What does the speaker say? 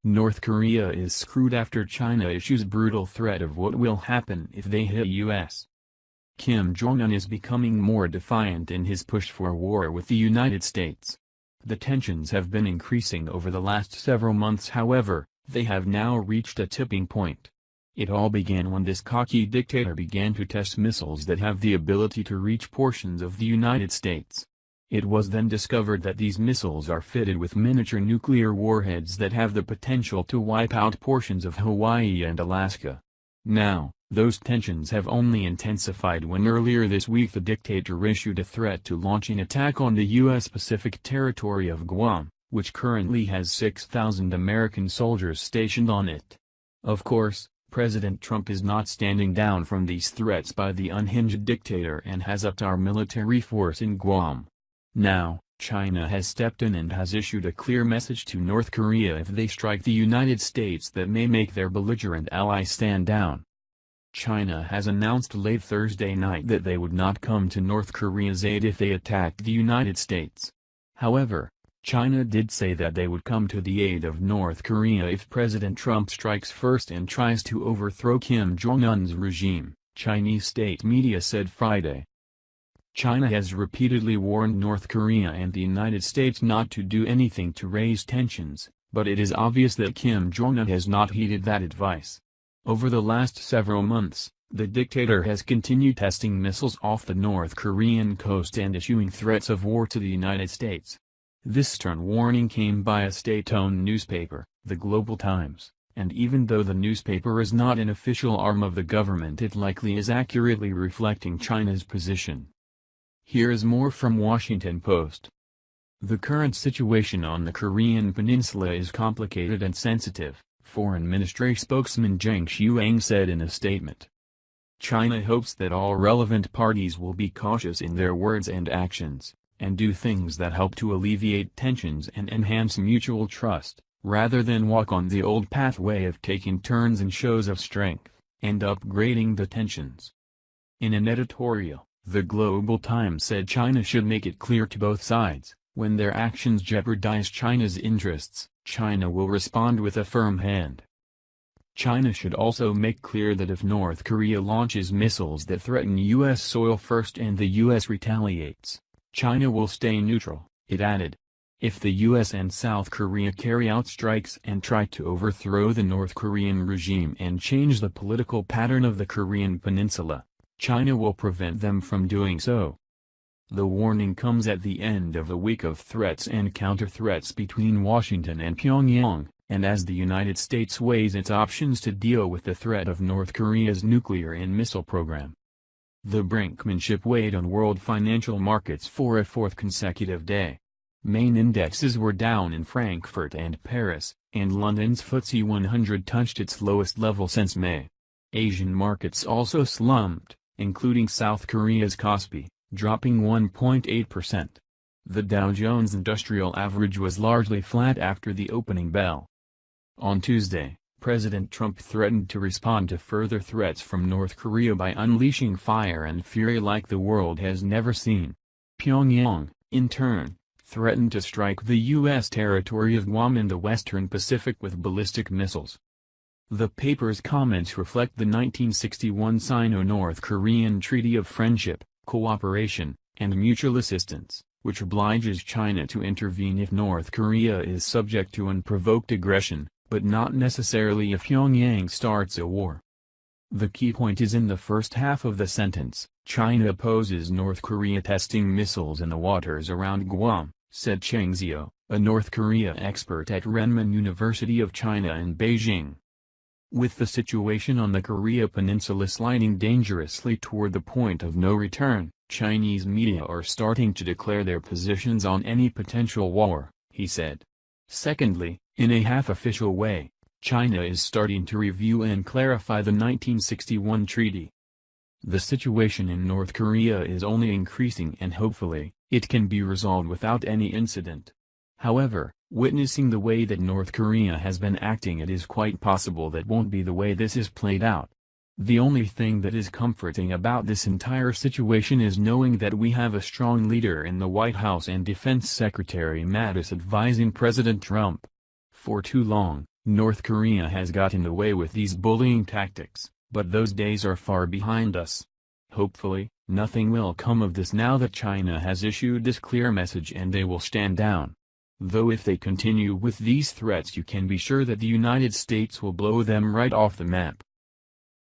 North Korea is screwed after China issues brutal threat of what will happen if they hit US. Kim Jong-un is becoming more defiant in his push for war with the United States. The tensions have been increasing over the last several months. However, they have now reached a tipping point. It all began when this cocky dictator began to test missiles that have the ability to reach portions of the United States. It was then discovered that these missiles are fitted with miniature nuclear warheads that have the potential to wipe out portions of Hawaii and Alaska. Now, those tensions have only intensified when earlier this week the dictator issued a threat to launch an attack on the U.S. Pacific territory of Guam, which currently has 6,000 American soldiers stationed on it. Of course, President Trump is not standing down from these threats by the unhinged dictator and has upped our military force in Guam. Now, China has stepped in and has issued a clear message to North Korea if they strike the United States that may make their belligerent allies stand down. China has announced late Thursday night that they would not come to North Korea's aid if they attacked the United States. However, China did say that they would come to the aid of North Korea if President Trump strikes first and tries to overthrow Kim Jong-un's regime, Chinese state media said Friday. China has repeatedly warned North Korea and the United States not to do anything to raise tensions, but it is obvious that Kim Jong-un has not heeded that advice. Over the last several months, the dictator has continued testing missiles off the North Korean coast and issuing threats of war to the United States. This stern warning came by a state-owned newspaper, the Global Times, and even though the newspaper is not an official arm of the government, it likely is accurately reflecting China's position. Here is more from Washington Post. The current situation on the Korean peninsula is complicated and sensitive, Foreign Ministry spokesman Zhang Xuang said in a statement. China hopes that all relevant parties will be cautious in their words and actions, and do things that help to alleviate tensions and enhance mutual trust, rather than walk on the old pathway of taking turns in shows of strength, and upgrading the tensions. In an editorial, the Global Times said China should make it clear to both sides, when their actions jeopardize China's interests, China will respond with a firm hand. China should also make clear that if North Korea launches missiles that threaten U.S. soil first and the U.S. retaliates, China will stay neutral, it added. If the U.S. and South Korea carry out strikes and try to overthrow the North Korean regime and change the political pattern of the Korean peninsula, China will prevent them from doing so. The warning comes at the end of a week of threats and counter-threats between Washington and Pyongyang, and as the United States weighs its options to deal with the threat of North Korea's nuclear and missile program. The brinkmanship weighed on world financial markets for a fourth consecutive day. Main indexes were down in Frankfurt and Paris, and London's FTSE 100 touched its lowest level since May. Asian markets also slumped, including South Korea's Kospi, dropping 1.8%. The Dow Jones Industrial Average was largely flat after the opening bell. On Tuesday, President Trump threatened to respond to further threats from North Korea by unleashing fire and fury like the world has never seen. Pyongyang, in turn, threatened to strike the U.S. territory of Guam in the Western Pacific with ballistic missiles. The paper's comments reflect the 1961 Sino-North Korean Treaty of Friendship, Cooperation, and Mutual Assistance, which obliges China to intervene if North Korea is subject to unprovoked aggression, but not necessarily if Pyongyang starts a war. The key point is in the first half of the sentence. China opposes North Korea testing missiles in the waters around Guam, said Cheng Zhou, a North Korea expert at Renmin University of China in Beijing. With the situation on the Korea Peninsula sliding dangerously toward the point of no return, Chinese media are starting to declare their positions on any potential war, he said. Secondly, in a half-official way, China is starting to review and clarify the 1961 treaty. The situation in North Korea is only increasing and hopefully, it can be resolved without any incident. However, witnessing the way that North Korea has been acting, it is quite possible that won't be the way this is played out. The only thing that is comforting about this entire situation is knowing that we have a strong leader in the White House and Defense Secretary Mattis advising President Trump. For too long, North Korea has gotten away with these bullying tactics, but those days are far behind us. Hopefully, nothing will come of this now that China has issued this clear message and they will stand down. Though if they continue with these threats, you can be sure that the United States will blow them right off the map.